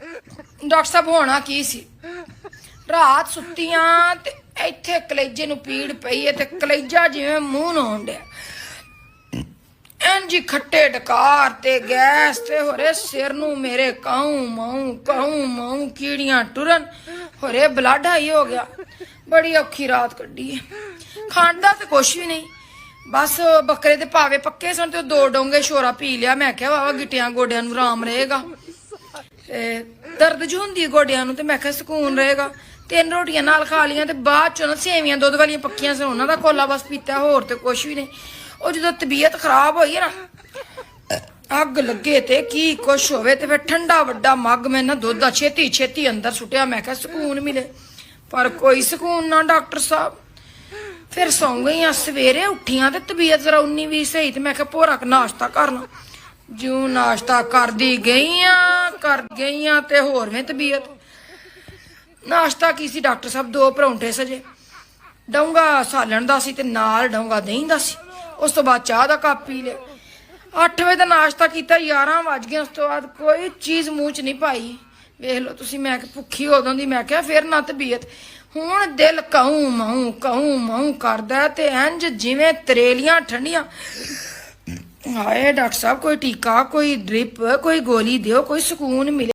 Doctor ਸਾਹਿਬ ਹੋਣਾ ਕੀ ਸੀ? ਰਾਤ ਸੁੱਤੀਆਂ ਤੇ ਇੱਥੇ ਕਲੇਜੇ ਨੂੰ ਪੀੜ ਪਈ ਹੈ ਤੇ ਕਲੇਜਾ ਜਿਵੇਂ ਮੂੰਹ ਨੂੰ ਆਉਣ ਡਿਆ। ਇੰਜ ਖੱਟੇ ਡਕਾਰ ਤੇ ਗੈਸ ਤੇ ਹੋਰੇ ਸਿਰ ਨੂੰ ਮੇਰੇ ਕਾਉਂ ਮਾਉਂ ਕੀੜੀਆਂ ਟੁਰਨ ਹੋਰੇ ਬਲੱਡ ਹਾਈ ਹੋ ਗਿਆ। ਬੜੀ ਔਖੀ ਰਾਤ ਕੱਢੀ ਹੈ। ਖਾਂਦਾ ਤੇ ਕੁਛ ਵੀ ਨਹੀਂ, ਬਸ ਬੱਕਰੇ ਦੇ ਭਾਵੇ ਪੱਕੇ ਸਨ ਤੇ 2 ਡੋਂਗੇ ਸ਼ੋਰਾ ਪੀ ਲਿਆ। ਮੈਂ ਕਿਹਾ ਵਾਵਾ ਗਿੱਟਿਆਂ ਗੋਡਿਆਂ ਨੂੰ ਆਰਾਮ ਰਹੇਗਾ, ਦਰਦ ਜੂ ਹੁੰਦੀ ਗੋਡਿਆਂ ਨੂੰ ਤੇ ਮੈਂ ਕਿਹਾ ਸਕੂਨ ਰਹੇਗਾ। 3 ਰੋਟੀਆਂ ਨਾਲ ਖਾ ਲੀਆਂ ਤੇ ਬਾਅਦ ਚੋਂ ਸੇਵੀਆਂ ਦੁੱਧ ਵਾਲੀਆਂ ਪੱਕੀਆਂ ਸੀ, ਉਹਨਾਂ ਦਾ ਕੋਲਾ ਬਸ ਪੀਤਾ, ਹੋਰ ਤੇ ਕੁਛ ਵੀ ਨਹੀਂ। ਉਹ ਜਦੋਂ ਤਬੀਅਤ ਖਰਾਬ ਹੋਈ ਨਾ, ਅੱਗ ਲੱਗੇ ਤੇ ਕੀ ਕੁਛ ਹੋਵੇ ਤੇ ਫਿਰ ਠੰਡਾ ਵੱਡਾ ਮੱਗ ਮੈਂ ਨਾ ਦੁੱਧ ਦਾ ਛੇਤੀ ਅੰਦਰ ਸੁੱਟਿਆ। ਮੈਂ ਕਿਹਾ ਸਕੂਨ ਮਿਲੇ, ਪਰ ਕੋਈ ਸਕੂਨ ਨਾ ਡਾਕਟਰ ਸਾਹਿਬ। ਫਿਰ ਸੌਂ ਗਈਆਂ। ਸਵੇਰੇ ਉੱਠੀਆਂ ਤੇ ਤਬੀਅਤ ਜ਼ਰਾ 19-20 ਸਹੀ ਤੇ ਮੈਂ ਕਿਹਾ ਭੋਰਾ ਨਾਸ਼ਤਾ ਕਰ ਲਾਂ। ਜਿਉਂ ਨਾਸ਼ਤਾ ਕਰਦੀ ਗਈਆਂ ਤੇ ਹੋਰ ਵੀ ਤਬੀਅਤ। ਨਾਸ਼ਤਾ ਕੀ ਸੀ ਡਾਕਟਰ ਸਾਹਿਬ? 2 ਪਰੌਂਠੇ ਸਜੇ, ਡੋਂਗਾ ਸਾਲਣ ਦਾ ਸੀ ਤੇ ਨਾਲ ਡੋਂਗਾ ਦਹੀਂ ਦਾ ਸੀ। ਉਸ ਤੋਂ ਬਾਅਦ ਚਾਹ ਦਾ ਕੱਪ ਪੀ ਲਿਆ। 8 ਵਜੇ ਦਾ ਨਾਸ਼ਤਾ ਕੀਤਾ, 11 ਵੱਜ ਗਏ। ਉਸ ਤੋਂ ਬਾਅਦ ਕੋਈ ਚੀਜ਼ ਮੂੰਹ 'ਚ ਨਹੀਂ ਪਾਈ। ਵੇਖ ਲਓ ਤੁਸੀਂ, ਮੈਂ ਭੁੱਖੀ ਉਦੋਂ ਦੀ। ਮੈਂ ਕਿਹਾ ਫਿਰ ਨਾ ਤਬੀਅਤ। ਹੁਣ ਦਿਲ ਕਾਉਂ ਮਾਉਂ ਕਰਦਾ ਤੇ ਇੰਜ ਜਿਵੇਂ ਤਰੇਲੀਆਂ ਠੰਡੀਆਂ। ਹਾਏ ਡਾਕਟਰ ਸਾਹਿਬ, ਕੋਈ ਟੀਕਾ, ਕੋਈ ਡ੍ਰਿਪ, ਕੋਈ ਗੋਲੀ ਦਿਓ, ਕੋਈ ਸਕੂਨ ਮਿਲੇ।